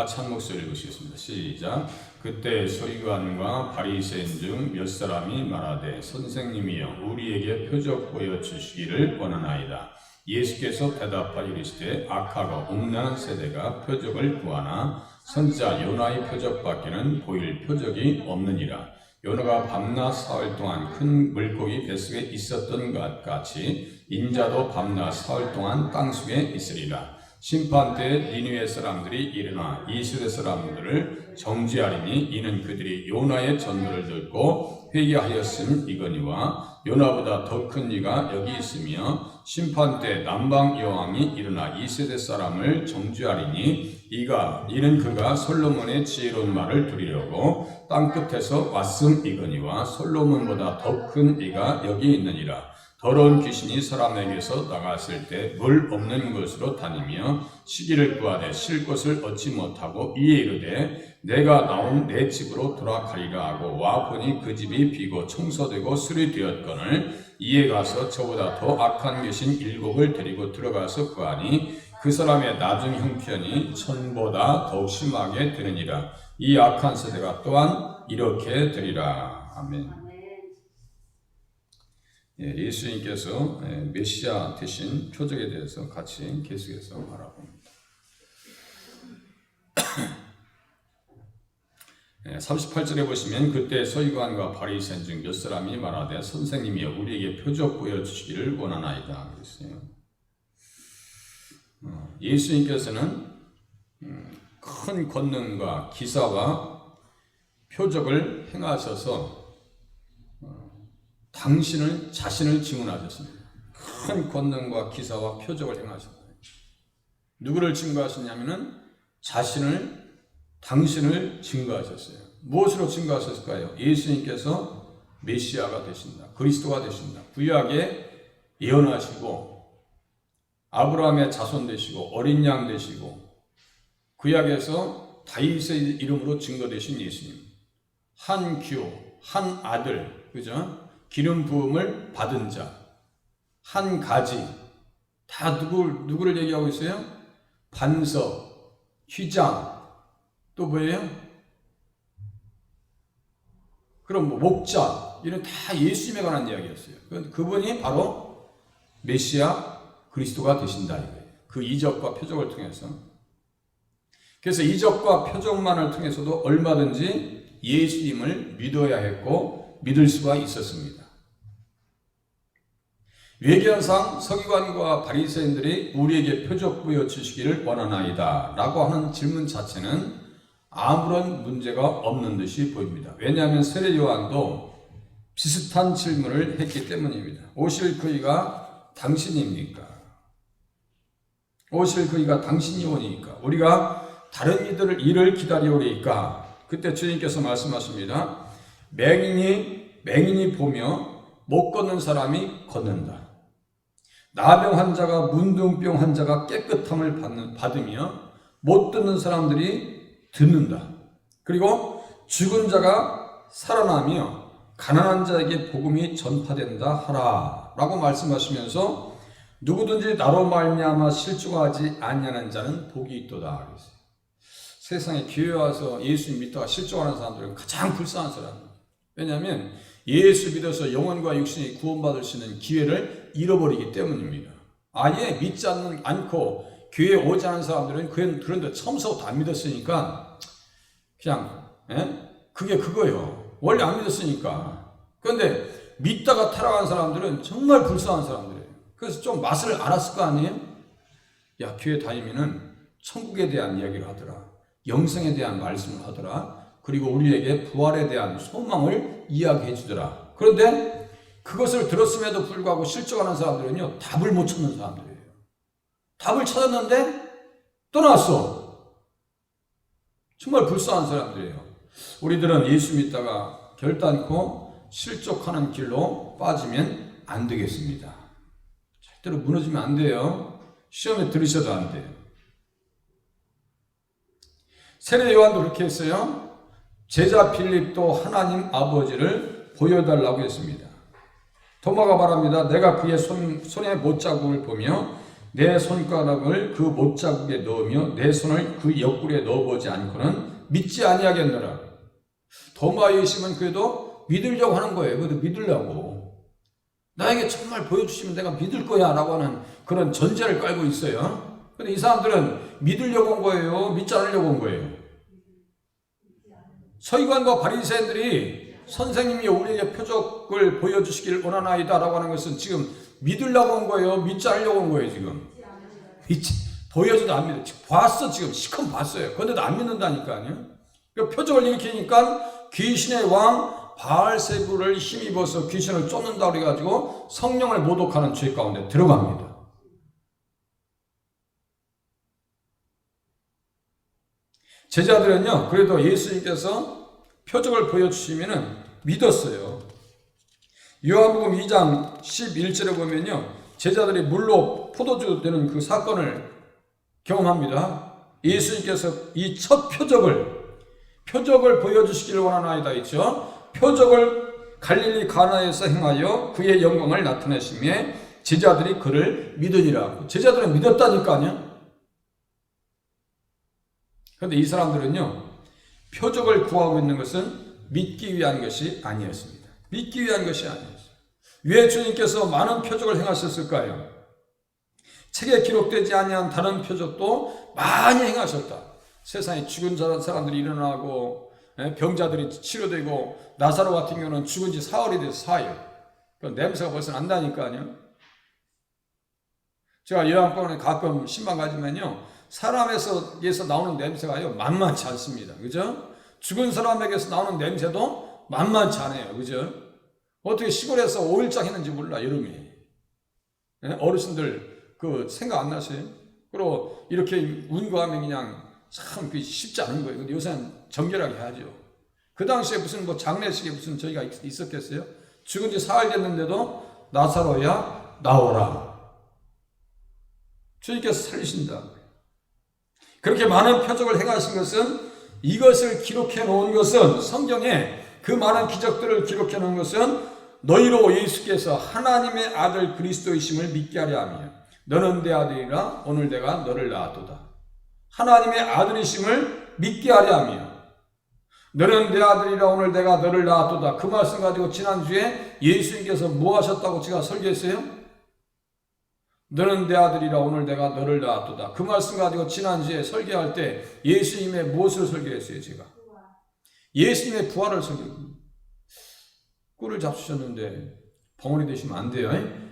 찬 목소리 읽으시겠습니다. 시작. 그때 서기관과 바리새인 중 몇 사람이 말하되 선생님이여 우리에게 표적 보여주시기를 원하나이다. 예수께서 대답하여 이르시되 악하고 음란한 세대가 표적을 구하나 선지자 요나의 표적밖에는 보일 표적이 없느니라. 요나가 밤낮 사흘 동안 큰 물고기 뱃속에 있었던 것 같이 인자도 밤낮 사흘 동안 땅속에 있으리라. 심판 때 니느웨 사람들이 일어나 이 시대 사람들을 정죄하리니 이는 그들이 요나의 전도를 듣고 회개하였음이거니와 요나보다 더 큰 이가 여기 있으며 심판 때 남방 여왕이 일어나 이 세대 사람을 정죄하리니 이는 그가 솔로몬의 지혜로운 말을 들으려고 땅끝에서 왔음이거니와 솔로몬보다 더 큰 이가 여기 있느니라. 더러운 귀신이 사람에게서 나갔을 때 물 없는 곳으로 다니며 시기를 구하되 쉴 곳을 얻지 못하고 이에 이르되 내가 나온 내 집으로 돌아가리라 하고 와 보니 그 집이 비고 청소되고 수리되었거늘 이에 가서 저보다 더 악한 귀신 7을 데리고 들어가서 구하니 그 사람의 나중 형편이 전보다 더욱 심하게 되느니라. 이 악한 세대가 또한 이렇게 되리라. 아멘. 예수님께서 메시아 되신 표적에 대해서 같이 계속해서 바라봅니다. 38절에 보시면 그때 서기관과 바리새인 중 몇 사람이 말하되 선생님이여 우리에게 표적 보여주시기를 원하나이다 그랬어요. 예수님께서는 큰 권능과 기사와 표적을 행하셔서 자신을 증언하셨습니다. 큰 권능과 기사와 표적을 행하셨다. 누구를 증거하셨냐면은 당신을 증거하셨어요. 무엇으로 증거하셨을까요? 예수님께서 메시아가 되신다. 그리스도가 되신다. 구약에 예언하시고 아브라함의 자손 되시고 어린 양 되시고 구약에서 다윗의 이름으로 증거되신 예수님. 한 규, 한 아들, 그죠? 기름 부음을 받은 자, 한 가지, 다 누구를 얘기하고 있어요? 반석, 휘장, 또 뭐예요? 그럼 목자, 이런 다 예수님에 관한 이야기였어요. 그분이 바로 메시아 그리스도가 되신다 이거예요. 그 이적과 표적을 통해서. 그래서 이적과 표적만을 통해서도 얼마든지 예수님을 믿어야 했고 믿을 수가 있었습니다. 외견상 서기관과 바리새인들이 우리에게 표적 보여주시기를 원하나이다 라고 하는 질문 자체는 아무런 문제가 없는 듯이 보입니다. 왜냐하면 세례 요한도 비슷한 질문을 했기 때문입니다. 오실 그이가 당신입니까? 오실 그이가 당신이 오니까 우리가 다른 일을 기다리오리까? 그때 주님께서 말씀하십니다. 맹인이 보며 못 걷는 사람이 걷는다. 나병 환자가 문둥병 환자가 깨끗함을 받으며 못 듣는 사람들이 듣는다. 그리고 죽은 자가 살아나며 가난한 자에게 복음이 전파된다 하라 라고 말씀하시면서 누구든지 나로 말미암아 실족하지 아니하는 자는 복이 있도다 그랬어요. 세상에 교회 와서 예수 믿다가 실족하는 사람들은 가장 불쌍한 사람입니다. 왜냐하면 예수 믿어서 영혼과 육신이 구원받을 수 있는 기회를 잃어버리기 때문입니다. 아예 믿지 않고 교회에 오지 않은 사람들은 그런데 처음부터 안 믿었으니까 그냥 그게 그거예요. 원래 안 믿었으니까. 그런데 믿다가 타락한 사람들은 정말 불쌍한 사람들이에요. 그래서 좀 맛을 알았을 거 아니에요? 야, 교회 다니면은 천국에 대한 이야기를 하더라. 영생에 대한 말씀을 하더라. 그리고 우리에게 부활에 대한 소망을 이야기해 주더라. 그런데 그것을 들었음에도 불구하고 실족하는 사람들은요, 답을 못 찾는 사람들이에요. 답을 찾았는데 떠났어. 정말 불쌍한 사람들이에요. 우리들은 예수 믿다가 결단코 실족하는 길로 빠지면 안 되겠습니다. 절대로 무너지면 안 돼요. 시험에 들으셔도 안 돼요. 세례 요한도 그렇게 했어요. 제자 빌립도 하나님 아버지를 보여달라고 했습니다. 도마가 말합니다. 내가 그의 손에 못자국을 보며 내 손가락을 그 못자국에 넣으며 내 손을 그 옆구리에 넣어보지 않고는 믿지 아니하겠노라. 도마에 있으면 그래도 믿으려고 하는 거예요. 그래도 믿으려고. 나에게 정말 보여주시면 내가 믿을 거야 라고 하는 그런 전제를 깔고 있어요. 근데 이 사람들은 믿으려고 온 거예요? 믿지 않으려고 온 거예요? 서기관과 바리새인들이 선생님이 우리에게 표적을 보여주시기를 원하나이다 라고 하는 것은 지금 믿으려고 온 거예요? 믿지 않으려고 온 거예요 지금? 보여줘도 안 믿어. 봤어 지금 시컷 봤어요. 그런데도 안 믿는다니까요. 표적을 일으키니까 귀신의 왕 바알세불을 힘입어서 귀신을 쫓는다 그래가지고 성령을 모독하는 죄 가운데 들어갑니다. 제자들은요 그래도 예수님께서 표적을 보여주시면은 믿었어요. 요한복음 2장 11절에 보면요 제자들이 물로 포도주 되는 그 사건을 경험합니다. 예수님께서 이 첫 표적을 보여주시기를 원하나이다 했죠. 표적을 갈릴리 가나에서 행하여 그의 영광을 나타내시며 제자들이 그를 믿으니라. 제자들은 믿었다니까요. 그런데 이 사람들은요 표적을 구하고 있는 것은 믿기 위한 것이 아니었습니다. 믿기 위한 것이 아니었어요. 왜 주님께서 많은 표적을 행하셨을까요? 책에 기록되지 아니한 다른 표적도 많이 행하셨다. 세상에 죽은 사람들이 일어나고 병자들이 치료되고 나사로 같은 경우는 죽은 지 사흘이 돼서 사흘. 그 냄새가 벌써 난다니까요. 제가 요양병원에 가끔 신방 가지면요 사람에게서 나오는 냄새가요 만만치 않습니다. 그죠? 죽은 사람에게서 나오는 냄새도 만만치 않아요. 그죠? 어떻게 시골에서 5일장 했는지 몰라 여름에. 어르신들 그 생각 안 나세요? 그리고 이렇게 운구하면 그냥 참 쉽지 않은 거예요. 근데 요새는 정결하게 하죠. 그 당시에 무슨 뭐 장례식에 무슨 저희가 있었겠어요? 죽은 지 사흘 됐는데도 나사로야 나오라. 주님께서 살리신다. 그렇게 많은 표적을 행하신 것은 이것을 기록해 놓은 것은 성경에 그 많은 기적들을 기록해 놓은 것은 너희로 예수께서 하나님의 아들 그리스도이심을 믿게 하려 하며 너는 내 아들이라 오늘 내가 너를 낳았도다. 하나님의 아들이심을 믿게 하려 하며 너는 내 아들이라 오늘 내가 너를 낳았도다. 그 말씀 가지고 지난주에 예수님께서 뭐 하셨다고 제가 설교했어요? 너는 내 아들이라 오늘 내가 너를 낳았도다. 그 말씀 가지고 지난주에 설교할 때 예수님의 무엇을 설교했어요? 제가 예수님의 부활을 설교했어요. 꿀을 잡수셨는데 벙어리 되시면 안 돼요.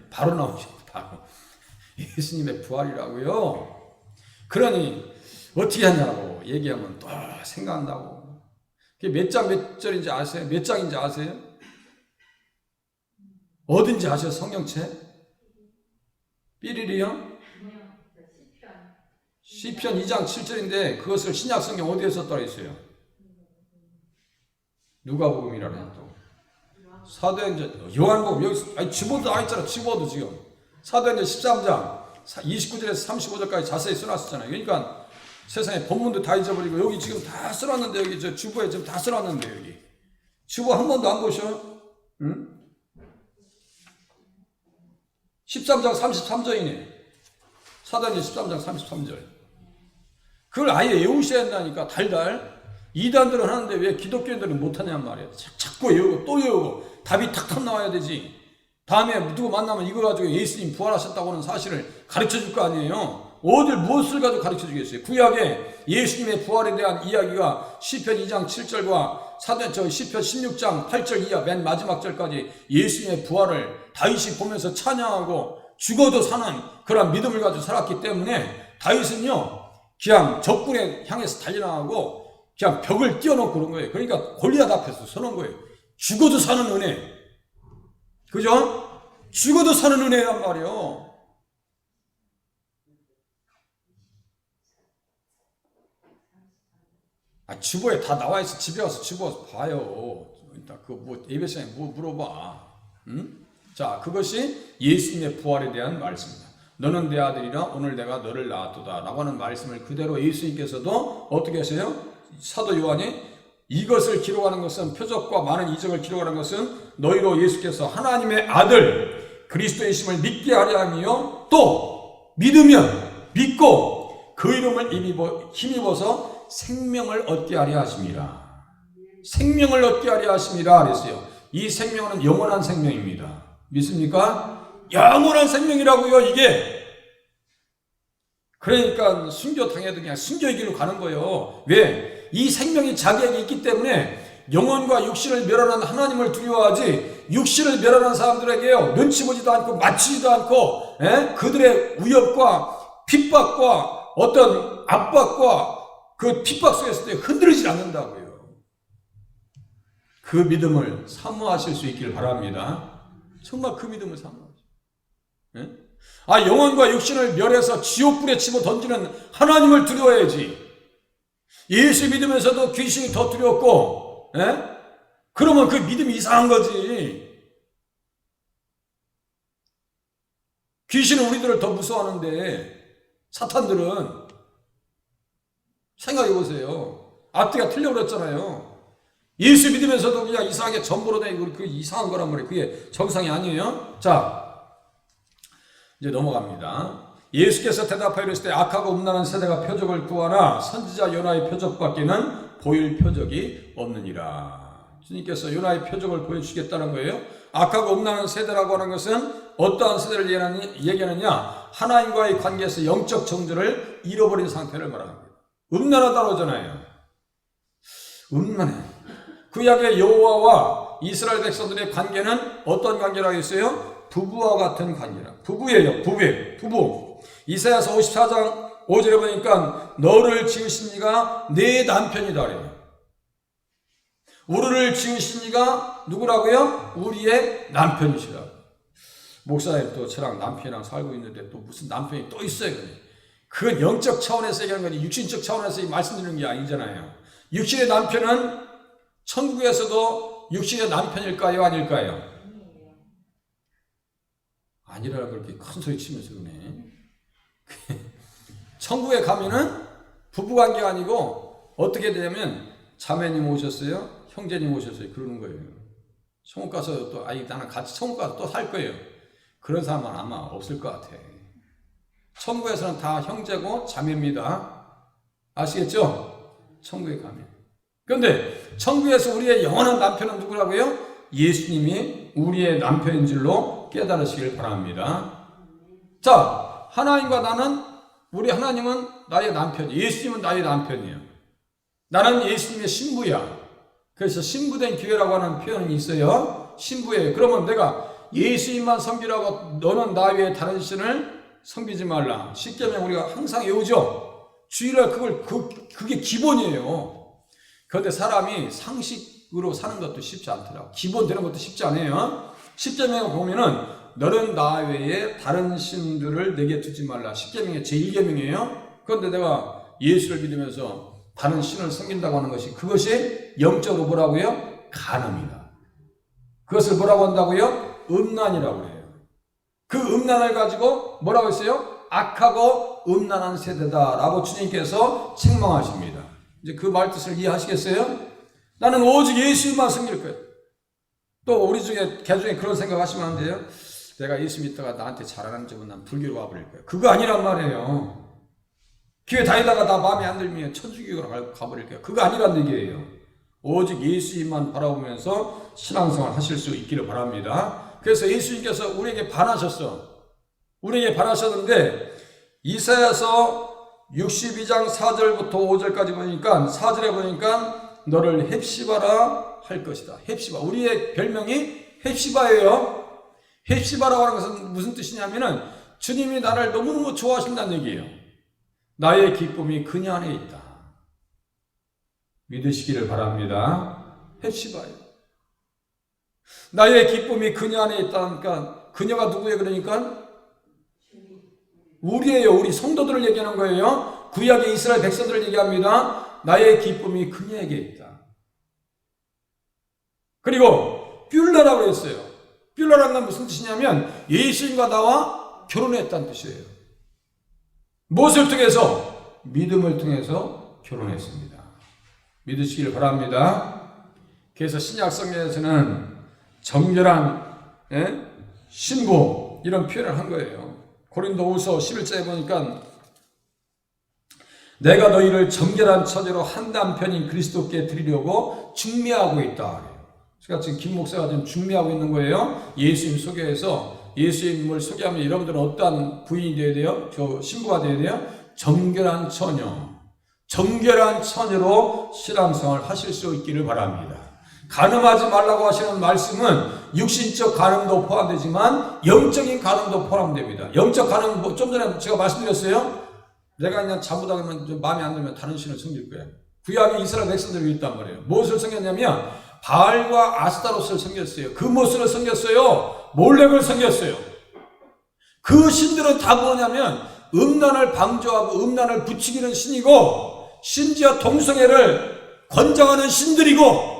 바로 나오시고 바로 예수님의 부활이라고요. 그러니 어떻게 하냐고 얘기하면 또 생각난다고. 그게 몇 장 몇 절인지 아세요? 몇 장인지 아세요? 어딘지 아세요? 성경책? 삐리리요? 시편 2장 7절인데 그것을 신약 성경 어디에 썼다고 했어요? 누가복음이라는 또 사도행전 요한복음 여기 집어도 나와있잖아. 집어도 지금 사도행전 13장 29절에서 35절까지 자세히 써놨었잖아요. 그러니까 세상에 본문도 다 잊어버리고 여기 지금 다 써놨는데 여기 저 주보에 지금 다 써놨는데 여기 주보 한 번도 안 보셔? 응? 13장 33절이네. 사도행전 13장 33절. 그걸 아예 외우셔야 한다니까. 달달. 이단들은 하는데 왜 기독교인들은 못하냔 말이야. 자꾸 외우고 또 외우고 답이 탁탁 나와야 되지. 다음에 누구 만나면 이거 가지고 예수님 부활하셨다고 하는 사실을 가르쳐 줄 거 아니에요. 어딜 무엇을 가지고 가르쳐 주겠어요. 구약에 예수님의 부활에 대한 이야기가 시편 2장 7절과 시편 16장 8절 이하 맨 마지막 절까지 예수님의 부활을 다윗이 보면서 찬양하고 죽어도 사는 그런 믿음을 가지고 살았기 때문에 다윗은요 그냥 적군에 향해서 달려나가고 그냥 벽을 띄워놓고 그런 거예요. 그러니까 골리앗 앞에서 서는 거예요. 죽어도 사는 은혜. 그죠? 죽어도 사는 은혜란 말이에요. 주보에 다 나와있어. 집에 와서 집어 봐요. 예배 시간에 뭐 물어봐. 응? 자, 그것이 예수님의 부활에 대한 말씀입니다. 너는 내 아들이라 오늘 내가 너를 낳았도다 라고 하는 말씀을 그대로 예수님께서도 어떻게 하세요? 사도 요한이 이것을 기록하는 것은 표적과 많은 이적을 기록하는 것은 너희로 예수께서 하나님의 아들 그리스도이심을 믿게 하려 하며 또 믿으면 믿고 그 이름을 힘입어서 생명을 얻게 하려 하심이라. 생명을 얻게 하려 하심이라 그랬어요. 이 생명은 영원한 생명입니다. 믿습니까? 영원한 생명이라고요, 이게. 그러니까 순교 당해도 그냥 순교의 길로 가는 거예요. 왜? 이 생명이 자기에게 있기 때문에 영혼과 육신을 멸하는 하나님을 두려워하지, 육신을 멸하는 사람들에게요, 눈치 보지도 않고 맞추지도 않고, 그들의 위협과 핍박과 어떤 압박과 그 핍박 속에서 흔들리지 않는다고요. 그 믿음을 사모하실 수 있기를 바랍니다. 정말 그 믿음을 사모하죠. 영혼과 육신을 멸해서 지옥불에 집어 던지는 하나님을 두려워해야지. 예수 믿으면서도 귀신이 더 두렵고, 그러면 그 믿음이 이상한 거지. 귀신은 우리들을 더 무서워하는데 사탄들은, 생각해 보세요. 앞뒤가 틀려버렸잖아요. 예수 믿으면서도 그냥 이상하게 점보로 다니고 그 이상한 거란 말이에요. 그게 정상이 아니에요. 자, 이제 넘어갑니다. 예수께서 대답하여 이르실 때 악하고 음란한 세대가 표적을 구하나 선지자 요나의 표적밖에는 보일 표적이 없느니라. 주님께서 요나의 표적을 보여주시겠다는 거예요. 악하고 음란한 세대라고 하는 것은 어떠한 세대를 얘기하느냐? 하나님과의 관계에서 영적 정조를 잃어버린 상태를 말하는 거예요. 음란하다고 하잖아요. 음란해. 구약의 여호와와 이스라엘 백성들의 관계는 어떤 관계라고 했어요? 부부와 같은 관계라. 부부예요. 부부. 이사야서 54장 5절에 보니까 너를 지으신 이가 내 남편이다 그래요. 우리를 지으신 이가 누구라고요? 우리의 남편이시라. 목사님 또 저랑 남편이랑 살고 있는데 또 무슨 남편이 또 있어요. 그건 영적 차원에서 얘기하는 거지 육신적 차원에서 말씀드리는 게 아니잖아요. 육신의 남편은 천국에서도 육신의 남편일까요? 아닐까요? 아니라고 그렇게 큰 소리 치면서 그러네. 천국에 가면은 부부관계가 아니고 어떻게 되냐면 자매님 오셨어요? 형제님 오셨어요? 그러는 거예요. 천국 가서 또 나는 같이 천국 가서 또 살 거예요. 그런 사람은 아마 없을 것 같아. 천국에서는 다 형제고 자매입니다. 아시겠죠? 천국에 가면. 그런데 천국에서 우리의 영원한 남편은 누구라고요? 예수님이 우리의 남편인 줄로 깨달으시길 바랍니다. 자, 하나님과 나는, 우리 하나님은 나의 남편, 예수님은 나의 남편이에요. 나는 예수님의 신부야. 그래서 신부된 교회라고 하는 표현이 있어요. 신부예요. 그러면 내가 예수님만 섬기라고 너는 나 외에 다른 신을 섬기지 말라. 십계명 우리가 항상 외우죠. 주일날 그게 기본이에요. 그런데 사람이 상식으로 사는 것도 쉽지 않더라고. 기본 되는 것도 쉽지 않아요. 십계명을 보면은 너는 나 외에 다른 신들을 내게 두지 말라. 십계명의 제1계명이에요. 그런데 내가 예수를 믿으면서 다른 신을 섬긴다고 하는 것이, 그것이 영적으로 뭐라고요? 간음이다. 그것을 뭐라고 한다고요? 음란이라고 해요. 그 음란을 가지고 뭐라고 했어요? 악하고 음란한 세대다라고 주님께서 책망하십니다. 이제 그 말 뜻을 이해하시겠어요? 나는 오직 예수만 섬길 거예요. 또 우리 중에 개 중에 그런 생각 하시면 안 돼요? 내가 예수 믿다가 나한테 잘하는 점은 난 불교로 와버릴 거예요. 그거 아니란 말이에요. 교회 다니다가 나 마음에 안 들면 천주교로 가버릴 거예요. 그거 아니란 얘기예요. 오직 예수님만 바라보면서 신앙생활 하실 수 있기를 바랍니다. 그래서 예수님께서 우리에게 반하셨어. 우리에게 반하셨는데 이사야서 62장 4절부터 5절까지 보니까 4절에 보니까 너를 헵시바라 할 것이다. 헵시바. 우리의 별명이 헵시바예요. 헵시바라고 하는 것은 무슨 뜻이냐면은 주님이 나를 너무너무 좋아하신다는 얘기예요. 나의 기쁨이 그녀 안에 있다. 믿으시기를 바랍니다. 헵시바예요. 나의 기쁨이 그녀 안에 있다니까 그녀가 누구예요? 그러니까 우리예요. 우리 성도들을 얘기하는 거예요. 구약의 이스라엘 백성들을 얘기합니다. 나의 기쁨이 그녀에게 있다. 그리고 뷸라라고 했어요. 뷸라라는 건 무슨 뜻이냐면 예수님과 나와 결혼했다는 뜻이에요. 무엇을 통해서? 믿음을 통해서 결혼했습니다. 믿으시길 바랍니다. 그래서 신약 성경에서는 정결한 신부 이런 표현을 한 거예요. 고린도후서 11장에 보니까 내가 너희를 정결한 처제로 한 남편인 그리스도께 드리려고 중매하고 있다. 제가 지금 김 목사가 지금 중매하고 있는 거예요. 예수님 소개해서 예수님을 소개하면 여러분들은 어떠한 부인이 되어야 돼요? 저 신부가 되어야 돼요? 정결한 처녀. 정결한 처녀로 신앙생활을 하실 수 있기를 바랍니다. 간음하지 말라고 하시는 말씀은 육신적 간음도 포함되지만 영적인 간음도 포함됩니다. 영적 간음, 좀 전에 제가 말씀드렸어요. 내가 그냥 잘못하면 좀 마음에 안 들면 다른 신을 섬길 거야. 구약의 이스라엘 백성들이 있단 말이에요. 무엇을 섬겼냐면 바알과 아스타롯을 섬겼어요. 그 무엇을 섬겼어요? 몰렉을 섬겼어요. 그 신들은 다 뭐냐면 음란을 방조하고 음란을 부추기는 신이고 심지어 동성애를 권장하는 신들이고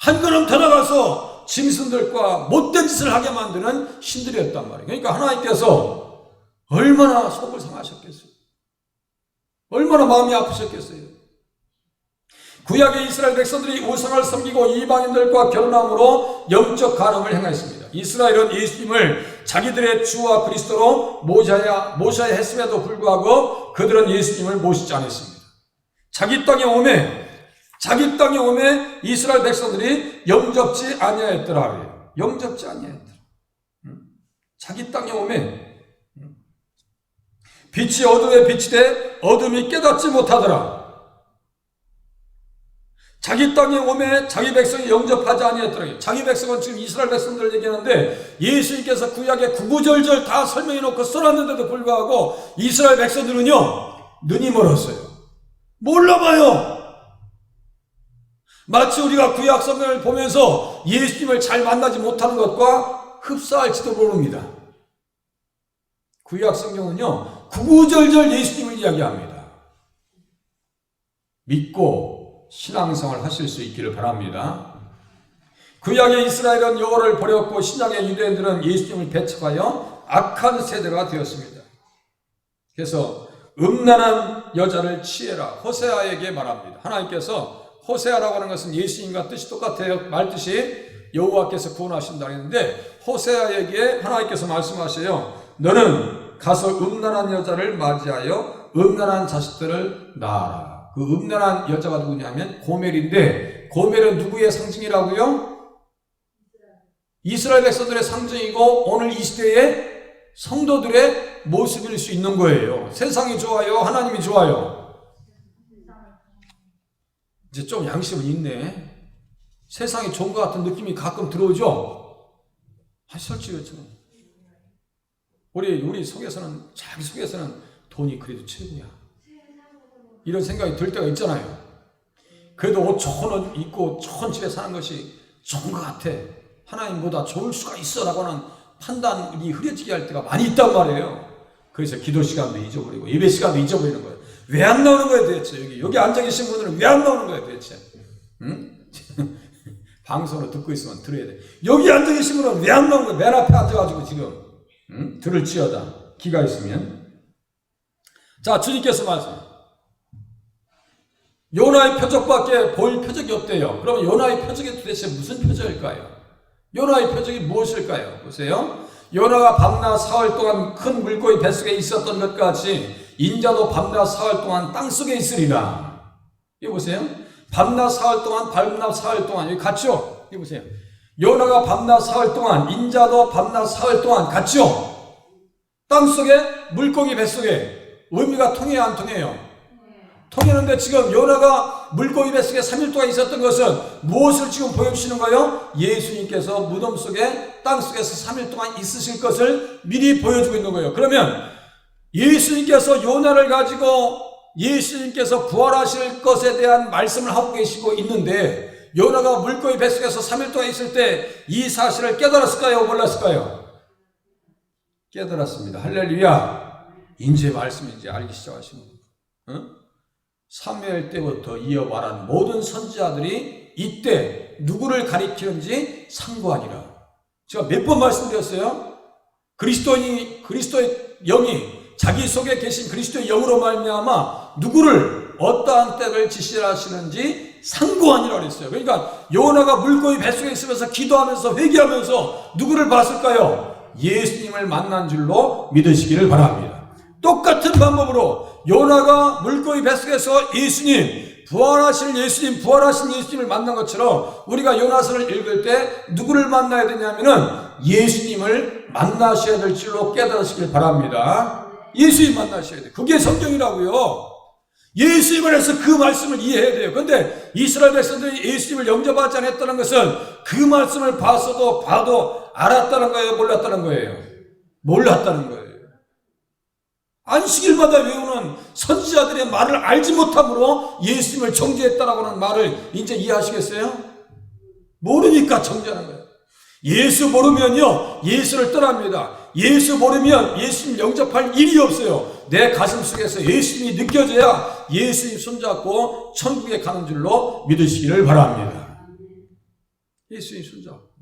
한 걸음 더 나가서 짐승들과 못된 짓을 하게 만드는 신들이었단 말이에요. 그러니까 하나님께서 얼마나 속을 상하셨겠어요. 얼마나 마음이 아프셨겠어요. 구약의 이스라엘 백성들이 우상을 섬기고 이방인들과 결혼함으로 영적 간음을 행했습니다. 이스라엘은 예수님을 자기들의 주와 그리스도로 모셔야 했음에도 불구하고 그들은 예수님을 모시지 않았습니다. 자기 땅에 오매 이스라엘 백성들이 영접지 아니하였더라. 영접지 아니하였더라. 자기 땅에 오매 빛이 어둠에 비치되 어둠이 깨닫지 못하더라. 자기 땅에 오매 자기 백성이 영접하지 아니하였더라. 자기 백성은 지금 이스라엘 백성들을 얘기하는데 예수님께서 구약에 구구절절 다 설명해 놓고 써놨는데도 불구하고 이스라엘 백성들은요 눈이 멀었어요. 몰라봐요. 마치 우리가 구약 성경을 보면서 예수님을 잘 만나지 못하는 것과 흡사할지도 모릅니다. 구약 성경은요 구구절절 예수님을 이야기합니다. 믿고 신앙생활 하실 수 있기를 바랍니다. 구약의 이스라엘은 여호와를 버렸고 신약의 유대인들은 예수님을 배척하여 악한 세대가 되었습니다. 그래서 음란한 여자를 취해라 호세아에게 말합니다. 하나님께서 호세아라고 하는 것은 예수님과 뜻이 똑같아요. 말뜻이 여호와께서 구원하신다 했는데 호세아에게 하나님께서 말씀하셔요. 너는 가서 음란한 여자를 맞이하여 음란한 자식들을 낳아라. 그 음란한 여자가 누구냐면 고멜인데 고멜은 누구의 상징이라고요? 이스라엘 백성들의 상징이고 오늘 이 시대의 성도들의 모습일 수 있는 거예요. 세상이 좋아요? 하나님이 좋아요? 이제 좀 양심은 있네. 세상이 좋은 것 같은 느낌이 가끔 들어오죠? 솔직히 우리 속에서는 자기 속에서는 돈이 그래도 최고야. 이런 생각이 들 때가 있잖아요. 그래도 옷 좋은 옷 입고 좋은 집에 사는 것이 좋은 것 같아. 하나님보다 좋을 수가 있어라고 하는 판단이 흐려지게 할 때가 많이 있단 말이에요. 그래서 기도 시간도 잊어버리고 예배 시간도 잊어버리는 거예요. 왜 안 나오는 거예요 도대체? 여기 앉아 계신 분들은 왜 안 나오는 거예요 도대체? 응? 방송으로 듣고 있으면 들어야 돼. 여기 앉아 계신 분은 왜 안 나오는 거예요? 맨 앞에 앉아가지고 지금 응? 들을지어다 기가 있으면. 자, 주님께서 말씀 요나의 표적밖에 보일 표적이 없대요. 그러면 요나의 표적이 도대체 무슨 표적일까요? 요나의 표적이 무엇일까요? 보세요. 요나가 밤낮 사흘 동안 큰 물고기 뱃속에 있었던 것 같이 인자도 밤낮 사흘 동안 땅속에 있으리라. 이거 보세요. 밤낮 사흘 동안 여기 같죠? 이거 보세요. 요나가 밤낮 사흘 동안 인자도 밤낮 사흘 동안 같죠? 땅속에 물고기 뱃속에 의미가 통해야 안 통해요? 통했는데 지금 요나가 물고기 뱃속에 3일 동안 있었던 것은 무엇을 지금 보여주시는 거예요? 예수님께서 무덤 속에 땅속에서 3일 동안 있으실 것을 미리 보여주고 있는 거예요. 그러면 예수님께서 요나를 가지고 예수님께서 부활하실 것에 대한 말씀을 하고 계시고 있는데 요나가 물고기 뱃속에서 3일 동안 있을 때 이 사실을 깨달았을까요? 몰랐을까요? 깨달았습니다. 할렐루야. 이제 말씀인지 알기 시작하시는 거예요. 응? 사무엘 때부터 이어 말한 모든 선지자들이 이때 누구를 가리키는지 상고하니라. 제가 몇 번 말씀드렸어요? 그리스도의 영이 자기 속에 계신 그리스도의 영으로 말미암아 누구를 어떠한 때를 지시하시는지 상고하니라 그랬어요. 그러니까 요나가 물고기 뱃속에 있으면서 기도하면서 회개하면서 누구를 봤을까요? 예수님을 만난 줄로 믿으시기를 바랍니다. 똑같은 방법으로 요나가 물고기 뱃속에서 예수님, 부활하신 예수님을 만난 것처럼 우리가 요나서를 읽을 때 누구를 만나야 되냐면은 예수님을 만나셔야 될 줄로 깨달으시길 바랍니다. 예수님 만나셔야 돼요. 그게 성경이라고요. 예수님을 해서 그 말씀을 이해해야 돼요. 그런데 이스라엘 백성들이 예수님을 영접하지 않았다는 것은 그 말씀을 봐도 알았다는 거예요? 몰랐다는 거예요? 몰랐다는 거예요. 안식일마다 외우는 선지자들의 말을 알지 못함으로 예수님을 정죄했다라고 하는 말을 이제 이해하시겠어요? 모르니까 정죄하는 거예요. 예수 모르면요, 예수를 떠납니다. 예수 모르면 예수님 영접할 일이 없어요. 내 가슴 속에서 예수님이 느껴져야 예수님 손잡고 천국에 가는 줄로 믿으시기를 바랍니다. 예수님 손잡고.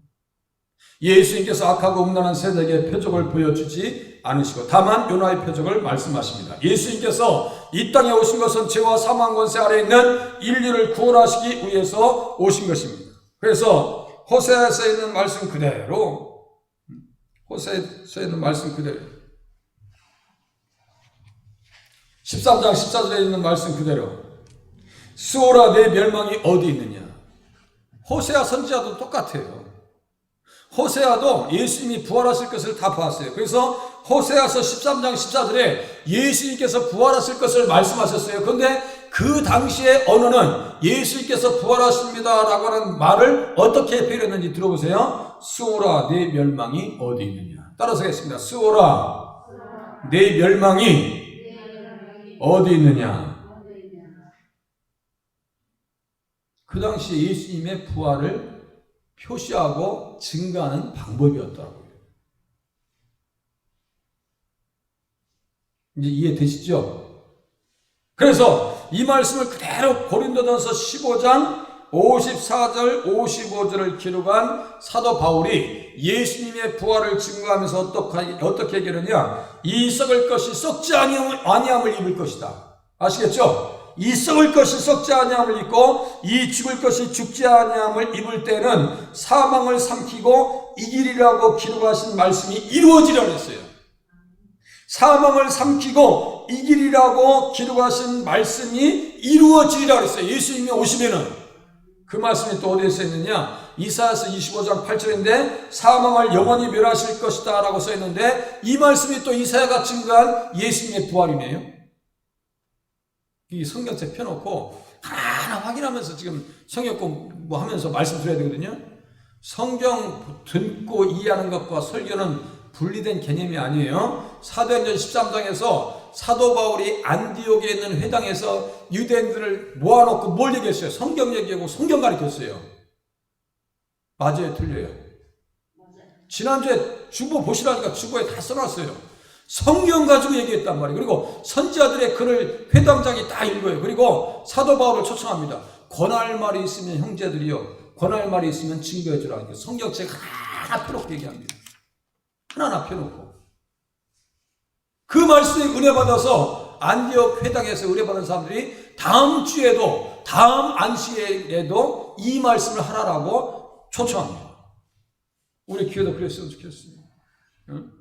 예수님께서 악하고 음란한 세대에게 표적을 보여주지 않으시고 다만 요나의 표적을 말씀하십니다. 예수님께서 이 땅에 오신 것은 죄와 사망 권세 아래 있는 인류를 구원하시기 위해서 오신 것입니다. 그래서 호세아서에 있는 말씀 그대로 13장 14절에 있는 말씀 그대로 수오라 내 멸망이 어디 있느냐. 호세아 선지자도 똑같아요. 호세아도 예수님이 부활하실 것을 다 봤어요. 그래서 호세아서 13장 14절에 예수님께서 부활하실 것을 말씀하셨어요. 그런데 그 당시의 언어는 예수님께서 부활하십니다 라고 하는 말을 어떻게 표현했는지 들어보세요. 수오라 내 멸망이 어디 있느냐. 따라서 하겠습니다. 수오라 내 멸망이 어디 있느냐. 그 당시 예수님의 부활을 표시하고 증가하는 방법이었더라고요. 이제 이해되시죠? 그래서 이 말씀을 그대로 고린도전서 15장 54절 55절을 기록한 사도 바울이 예수님의 부활을 증거하면서 어떻게 얘기하느냐. 이 썩을 것이 썩지 아니함을 입을 것이다. 아시겠죠? 이 썩을 것이 썩지 아니함을 입고 이 죽을 것이 죽지 아니함을 입을 때는 사망을 삼키고 이기리라고 기록하신 말씀이 이루어지려 했어요. 사망을 삼키고 이기리라고 기록하신 말씀이 이루어지리라 했어요. 예수님이 오시면은. 그 말씀이 또 어디에 써있느냐. 이사야서 25장 8절인데 사망을 영원히 멸하실 것이다 라고 써있는데 이 말씀이 또 이사야가 증거한 예수님의 부활이네요. 이 성경책 펴놓고 하나하나 확인하면서 지금 성경 공부하면서 말씀드려야 되거든요. 성경 듣고 이해하는 것과 설교는 분리된 개념이 아니에요. 사도행전 13장에서 사도 바울이 안디옥에 있는 회당에서 유대인들을 모아놓고 뭘 얘기했어요? 성경 얘기하고 성경 가르쳤어요. 맞아요? 틀려요? 지난주에 주보 보시라니까 주보에 다 써놨어요. 성경 가지고 얘기했단 말이에요. 그리고 선지자들의 글을 회당장이 다 읽어요. 그리고 사도 바울을 초청합니다. 권할 말이 있으면 형제들이요, 권할 말이 있으면 증거해 주라니까 성경책 하나 펴놓고 얘기합니다. 하나하나 펴놓고. 그 말씀에 은혜 받아서 안디옥 회당에서 은혜 받은 사람들이 다음 주에도, 다음 안식일에도 이 말씀을 하라라고 초청합니다. 우리 교회도 그랬으면 좋겠습니다. 응?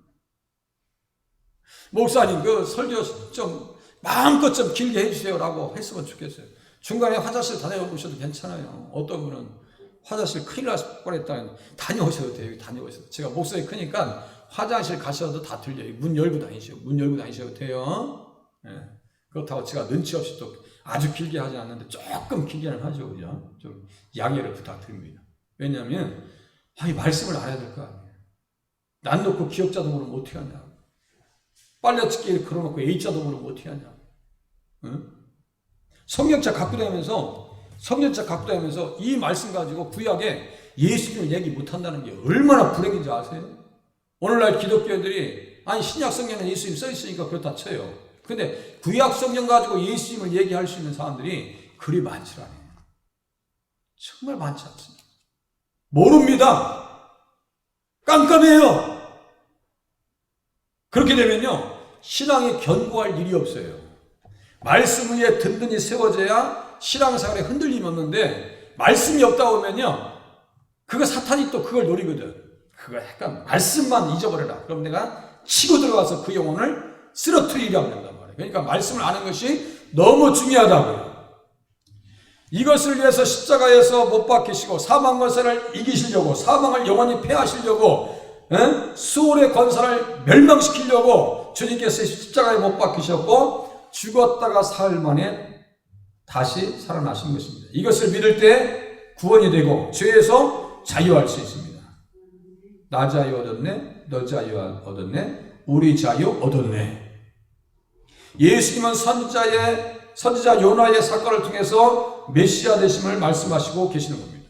목사님 그 설교 좀 마음껏 좀 길게 해주세요라고 했으면 좋겠어요. 중간에 화장실 다녀오셔도 괜찮아요. 어떤 분은 화장실 큰일 날 뻔했다. 다녀오셔도 돼요. 다녀오셔도. 제가 목소리 크니까 화장실 가셔도 다 들려요. 문 열고 다니셔도 돼요. 네. 그렇다고 제가 눈치 없이 또 아주 길게 하지 않는데 조금 길게는 하죠. 그죠? 좀 양해를 부탁드립니다. 왜냐하면 이 말씀을 알아야 될 거 아니에요. 난 놓고 기억자도 모르면 어떻게 하냐. 빨래집게 걸어놓고 A자도 모르면 어떻게 하냐. 응? 성경책 갖고 다니면서 이 말씀 가지고 구약에 예수님을 얘기 못한다는 게 얼마나 불행인지 아세요? 오늘날 기독교인들이 아니 신약 성경에 예수님 써있으니까 그렇다 쳐요. 근데 구약 성경 가지고 예수님을 얘기할 수 있는 사람들이 그리 많지 않아요. 정말 많지 않습니다. 모릅니다. 깜깜해요. 그렇게 되면요 신앙이 견고할 일이 없어요. 말씀 위에 든든히 세워져야 신앙생활에 흔들림이 없는데 말씀이 없다 보면요 그거 사탄이 또 그걸 노리거든. 그거 약간 말씀만 잊어버려라. 그럼 내가 치고 들어가서 그 영혼을 쓰러뜨리려 한단 말이에요. 그러니까 말씀을 아는 것이 너무 중요하다고요. 이것을 위해서 십자가에서 못 박히시고 사망 권세를 이기시려고, 사망을 영원히 패하시려고, 수월의 권세를 멸망시키려고 주님께서 십자가에 못 박히셨고 죽었다가 사흘 만에 다시 살아나신 것입니다. 이것을 믿을 때 구원이 되고 죄에서 자유할 수 있습니다. 나 자유 얻었네, 너 자유 얻었네, 우리 자유 얻었네. 예수님은 선지자 요나의 사건을 통해서 메시아 되심을 말씀하시고 계시는 겁니다.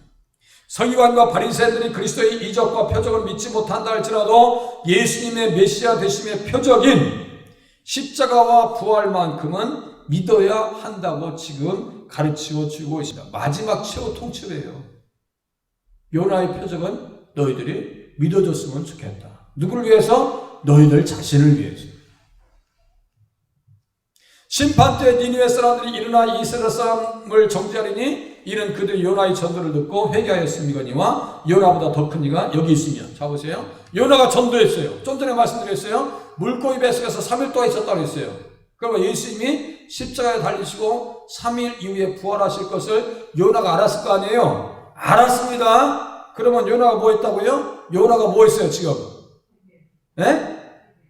서기관과 바리새인들이 그리스도의 이적과 표적을 믿지 못한다 할지라도 예수님의 메시아 되심의 표적인 십자가와 부활만큼은 믿어야 한다고 지금 가르치고 주고 있습니다. 마지막 최후 통첩이에요. 요나의 표적은 너희들이 믿어줬으면 좋겠다. 누구를 위해서? 너희들 자신을 위해서. 심판 때 니느웨 사람들이 일어나 이스라엘 사람을 정죄하리니 이는 그들이 요나의 전도를 듣고 회개하였음이거니와 요나보다 더 큰 이가 여기 있으며. 자 보세요. 요나가 전도했어요. 좀 전에 말씀드렸어요. 물고기 뱃속에서 3일 동안 있었다고 했어요. 그러면 예수님이 십자가에 달리시고 3일 이후에 부활하실 것을 요나가 알았을 거 아니에요. 알았습니다. 그러면 요나가 뭐 했다고요? 요나가 뭐 했어요 지금?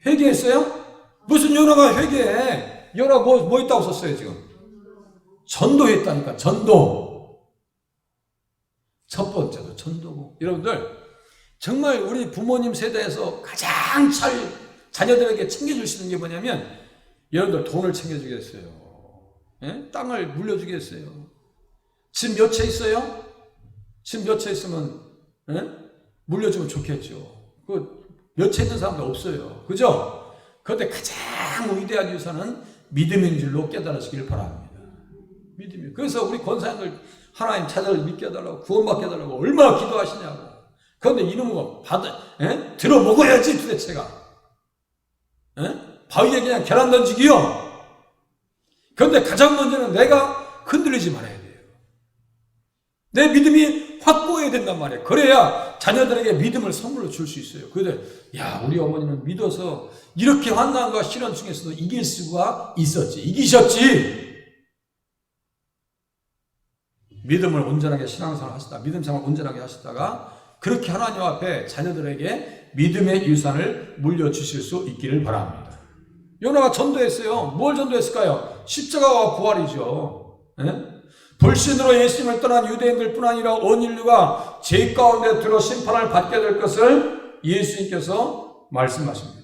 회개했어요? 무슨 요나가 회개해? 요나 뭐 했다고 썼어요 지금? 전도했다니까. 전도. 첫 번째도 전도고. 여러분들 정말 우리 부모님 세대에서 가장 잘 자녀들에게 챙겨줄 수 있는 게 뭐냐면 여러분들 돈을 챙겨주겠어요. 땅을 물려주겠어요. 집 몇 채 있어요? 집 몇 채 있으면 물려주면 좋겠죠. 그 몇 채 있는 사람도 없어요. 그죠? 그런데 가장 위대한 유산은 믿음인 줄로 깨달으시길 바랍니다. 믿음이. 그래서 우리 권사님들 하나님 찾아를 믿게 해달라고, 구원받게 해달라고 얼마나 기도하시냐고. 그런데 이놈은 들어 먹어야지 도대체가. 바위에 그냥 계란 던지기요. 그런데 가장 먼저는 내가 흔들리지 말아야 돼요. 내 믿음이 확고해야 된단 말이에요. 그래야 자녀들에게 믿음을 선물로 줄 수 있어요. 그런데 야, 우리 어머니는 믿어서 이렇게 환난과 시련 중에서도 이길 수가 있었지. 이기셨지. 믿음을 온전하게 신앙생활 하시다, 믿음 생활 온전하게 하시다가 그렇게 하나님 앞에 자녀들에게 믿음의 유산을 물려주실 수 있기를 바랍니다. 요나가 전도했어요. 뭘 전도했을까요? 십자가와 부활이죠. 불신으로 예수님을 떠난 유대인들 뿐 아니라 온 인류가 죄 가운데 들어 심판을 받게 될 것을 예수님께서 말씀하십니다.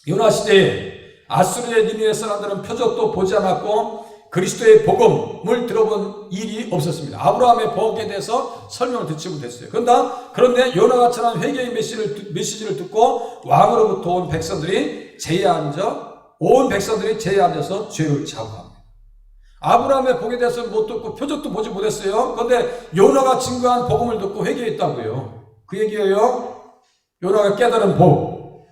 요나 시대에 아수르의 니느웨 사람들은 표적도 보지 않았고 그리스도의 복음을 들어본 일이 없었습니다. 아브라함의 복에 대해서 설명을 듣지 못했어요. 그런데 요나같이는 회개의 메시지를 듣고 왕으로부터 온 백성들이 온 백성들이 제에 앉아서 죄를 자복합니다. 아브라함의 복에 대해서 못 듣고 표적도 보지 못했어요. 그런데 요나가 증거한 복음을 듣고 회개했다고요. 그 얘기예요. 요나가 깨달은 복.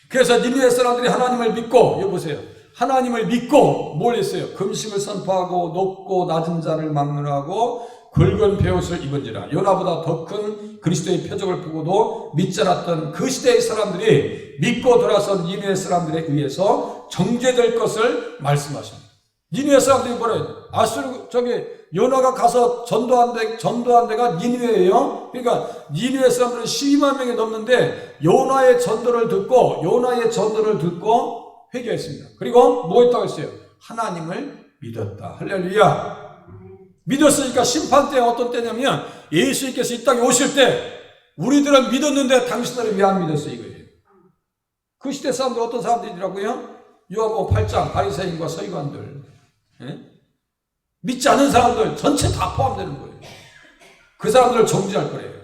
그래서 니느웨 사람들이 하나님을 믿고, 여기 보세요. 하나님을 믿고 뭘 했어요? 금식을 선포하고 높고 낮은 자를 막론하고 굵은 베옷을 입은지라. 요나보다 더 큰 그리스도의 표적을 보고도 믿지 않았던 그 시대의 사람들이 믿고 돌아선 니느웨 사람들에 의해서 정죄될 것을 말씀하십니다. 니느웨 사람들이 뭐래요? 요나가 가서 전도한 데가 니느웨예요. 그러니까 니느웨 사람들은 12만 명이 넘는데 요나의 전도를 듣고 회개했습니다. 그리고 뭐 했다고 했어요? 하나님을 믿었다. 할렐루야. 믿었으니까 심판 때 어떤 때냐면 예수님께서 이 땅에 오실 때 우리들은 믿었는데 당신들은 왜 안 믿었어요? 이거예요. 그 시대 사람들 어떤 사람들이라고요? 요한복음 8장 바리새인과 서기관들, 믿지 않은 사람들 전체 다 포함되는 거예요. 그 사람들을 정죄할 거예요.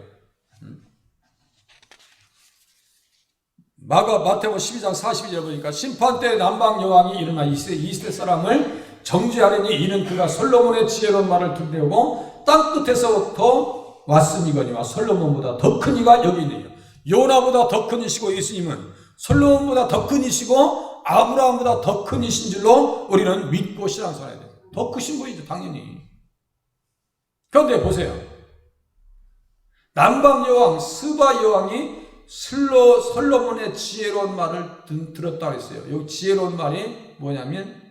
마태복음 12장 42절에 보니까 심판 때 남방 여왕이 일어나 이스라엘 사람을 정죄하려니 이는 그가 솔로몬의 지혜로운 말을 듣려고 땅 끝에서부터 왔으니거니와 솔로몬보다 더 큰 이가 여기 있느니라. 요나보다 더 큰 이시고 예수님은 솔로몬보다 더 큰 이시고 아브라함보다 더 큰 이신 줄로 우리는 믿고 신앙생활해야 돼요. 더 크신 분이죠, 당연히. 그런데 보세요. 남방 여왕 스바 여왕이 솔로몬의 지혜로운 말을 들었다고 했어요. 여기 지혜로운 말이 뭐냐면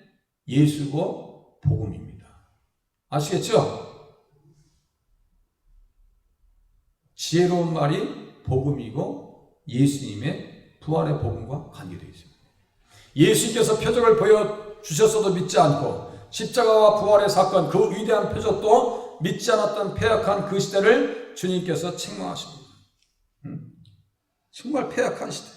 예수고 복음입니다. 아시겠죠? 지혜로운 말이 복음이고 예수님의 부활의 복음과 관계되어 있습니다. 예수님께서 표적을 보여주셨어도 믿지 않고 십자가와 부활의 사건, 그 위대한 표적도 믿지 않았던 패역한 그 시대를 주님께서 책망하십니다. 정말 패역한 시대.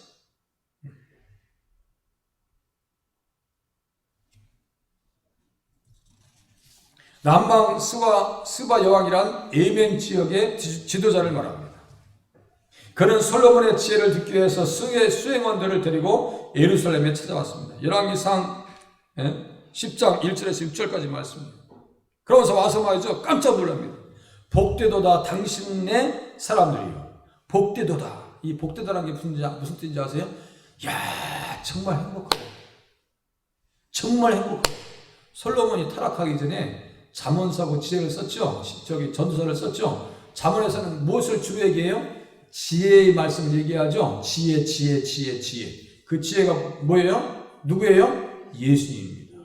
남방 스바 여왕이란 예멘 지역의 지도자를 말합니다. 그는 솔로몬의 지혜를 듣기 위해서 수행원들을 데리고 예루살렘에 찾아왔습니다. 열왕기상 10장 1절에서 6절까지 말씀입니다. 그러면서 와서 말이죠. 깜짝 놀랍니다. 복되도다 당신의 사람들이요. 복되도다. 이 복되다라는 게 무슨 뜻인지 아세요? 야, 정말 행복하다. 정말 행복하다. 솔로몬이 타락하기 전에 잠언서고 지혜를 썼죠. 전도서를 썼죠. 잠언에서는 무엇을 주로 얘기해요? 지혜의 말씀을 얘기하죠. 지혜. 그 지혜가 뭐예요? 누구예요? 예수님입니다.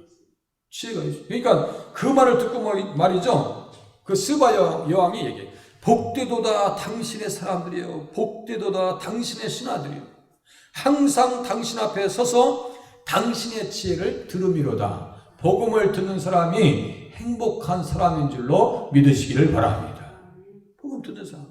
지혜가 예수. 그러니까 그 말을 듣고 말이죠. 그 스바 여왕이 얘기해요. 복되도다 당신의 사람들이요. 복되도다 당신의 신하들이요. 항상 당신 앞에 서서 당신의 지혜를 들음이로다. 복음을 듣는 사람이 행복한 사람인 줄로 믿으시기를 바랍니다. 복음 듣는 사람.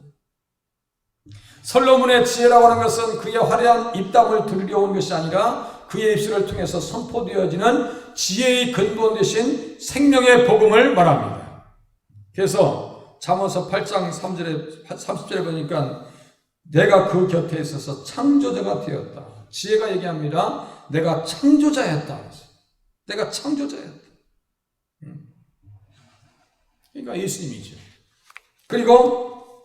솔로몬의 지혜라고 하는 것은 그의 화려한 입담을 들으려 온 것이 아니라 그의 입술을 통해서 선포되어지는 지혜의 근본 되신 생명의 복음을 말합니다. 그래서 잠언서 8장 30절에 보니까 내가 그 곁에 있어서 창조자가 되었다. 지혜가 얘기합니다. 내가 창조자였다. 내가 창조자였다. 그러니까 예수님이죠. 그리고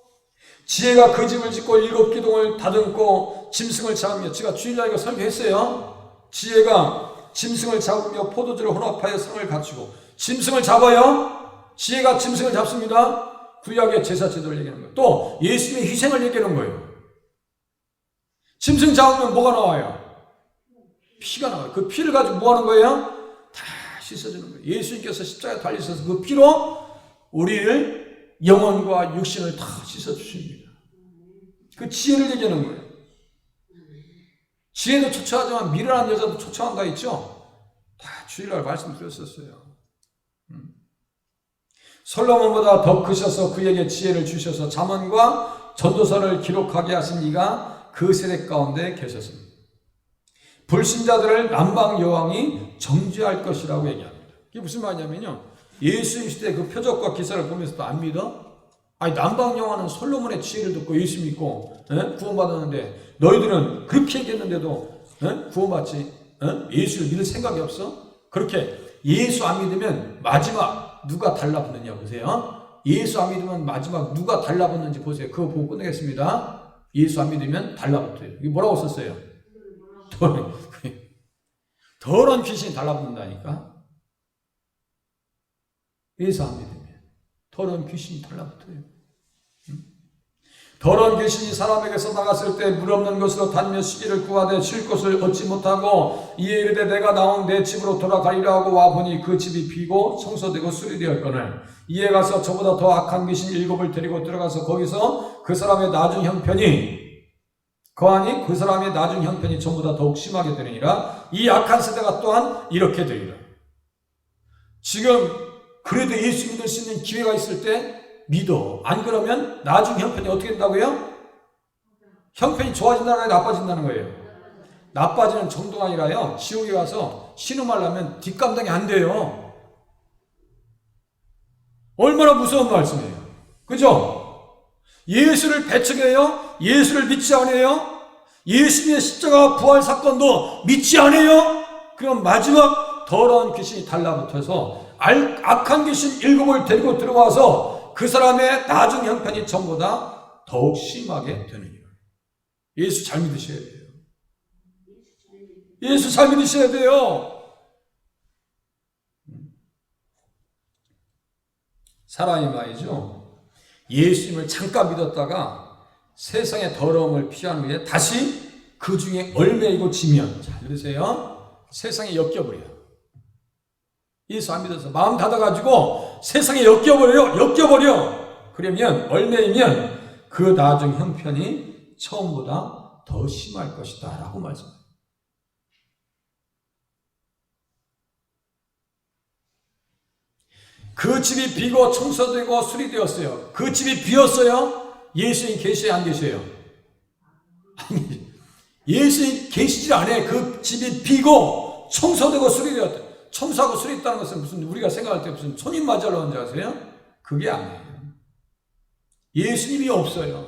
지혜가 그 집을 짓고 7 기둥을 다듬고 짐승을 잡으며, 제가 주일날 이거 설교했어요. 지혜가 짐승을 잡으며 포도주를 혼합하여 성을 갖추고, 짐승을 잡아요. 지혜가 짐승을 잡습니다. 구약의 제사 제도를 얘기하는 거예요. 또 예수님의 희생을 얘기하는 거예요. 짐승 잡으면 뭐가 나와요? 피가 나와요. 그 피를 가지고 뭐 하는 거예요? 다 씻어주는 거예요. 예수님께서 십자가에 달리셔서 그 피로 우리를 영혼과 육신을 다 씻어주십니다. 그 지혜를 얘기하는 거예요. 지혜도 초췌하지만 미련한 여자도 초췌한가 있죠? 다 주일날 말씀드렸었어요. 솔로몬보다 더 크셔서 그에게 지혜를 주셔서 잠언과 전도서를 기록하게 하신 이가 그 세대 가운데 계셨습니다. 불신자들을 남방 여왕이 정죄할 것이라고 얘기합니다. 이게 무슨 말이냐면요. 예수님 시대 그 표적과 기사를 보면서도 안 믿어? 아니, 남방 여왕은 솔로몬의 지혜를 듣고 예수 믿고 구원받았는데 너희들은 그렇게 얘기했는데도 구원받지? 예수를 믿을 생각이 없어? 그렇게 예수 안 믿으면 마지막 누가 달라붙느냐 보세요. 예수 안 믿으면 마지막 누가 달라붙는지 보세요. 그거 보고 끝내겠습니다. 예수 안 믿으면 달라붙어요. 이게 뭐라고 썼어요? 더러운 귀신이 달라붙는다니까. 예수 안 믿으면 더러운 귀신이 달라붙어요. 더러운 귀신이 사람에게서 나갔을 때 물 없는 곳으로 다니며 시기를 구하되 쉴 곳을 얻지 못하고 이에 이르되 내가 나온 내 집으로 돌아가리라 하고 와보니 그 집이 비고 청소되고 수리되었거늘 이에 가서 저보다 더 악한 귀신 7을 데리고 들어가서 거기서 그 사람의 나중 형편이 거하니 그 사람의 나중 형편이 전보다 더욱 심하게 되느니라. 이 악한 세대가 또한 이렇게 되리라. 지금 그래도 예수 믿을 수 있는 기회가 있을 때 믿어. 안 그러면 나중 형편이 어떻게 된다고요? 형편이 좋아진다는 거예요? 나빠진다는 거예요? 나빠지는 정도가 아니라요. 지옥에 가서 신음하려면 뒷감당이 안 돼요. 얼마나 무서운 말씀이에요. 그죠? 예수를 배척해요? 예수를 믿지 않아요? 예수님의 십자가 부활 사건도 믿지 않아요? 그럼 마지막 더러운 귀신이 달라붙어서 악한 귀신 7을 데리고 들어와서 그 사람의 나중 형편이 전보다 더욱 심하게 되느니라. 예수 잘 믿으셔야 돼요. 예수 잘 믿으셔야 돼요. 사람이 말이죠. 예수님을 잠깐 믿었다가 세상의 더러움을 피한 후에 다시 그 중에 얽매이고 지면, 잘 들으세요, 세상에 엮여버려요. 예수 안 믿어서 마음 닫아가지고 세상에 엮여버려. 그러면 얽매이면 그 나중 형편이 처음보다 더 심할 것이다 라고 말씀합니다. 그 집이 비고 청소되고 수리되었어요. 그 집이 비었어요? 예수님 계셔요, 안 계셔요? 아니, 예수님 계시지 않아요. 그 집이 비고 청소되고 수리되었다. 청소하고 수리했다는 것은 무슨, 우리가 생각할 때 무슨 손님 맞으러 온지 아세요? 그게 아니에요. 예수님이 없어요.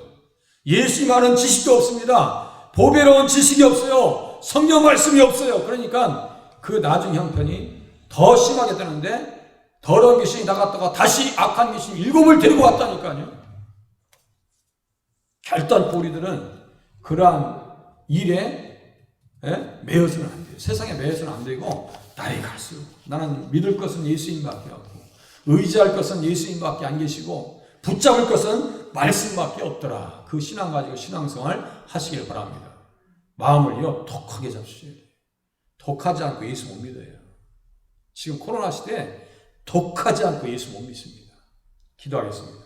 예수님 아는 지식도 없습니다. 보배로운 지식이 없어요. 성경 말씀이 없어요. 그러니까 그 나중 형편이 더 심하게 되는데, 더러운 귀신이 나갔다가 다시 악한 귀신이 7을 데리고 왔다니까요. 결단코 우리들은 그러한 일에 매여서는 안 돼요. 세상에 매여서는 안 되고, 나이 갈수록 나는 믿을 것은 예수님밖에 없고, 의지할 것은 예수님밖에 안 계시고, 붙잡을 것은 말씀밖에 없더라. 그 신앙 가지고 신앙생활 하시길 바랍니다. 마음을요, 독하게 잡으셔야 돼요. 독하지 않고 예수 못 믿어요. 지금 코로나 시대에 독하지 않고 예수 못 믿습니다. 기도하겠습니다.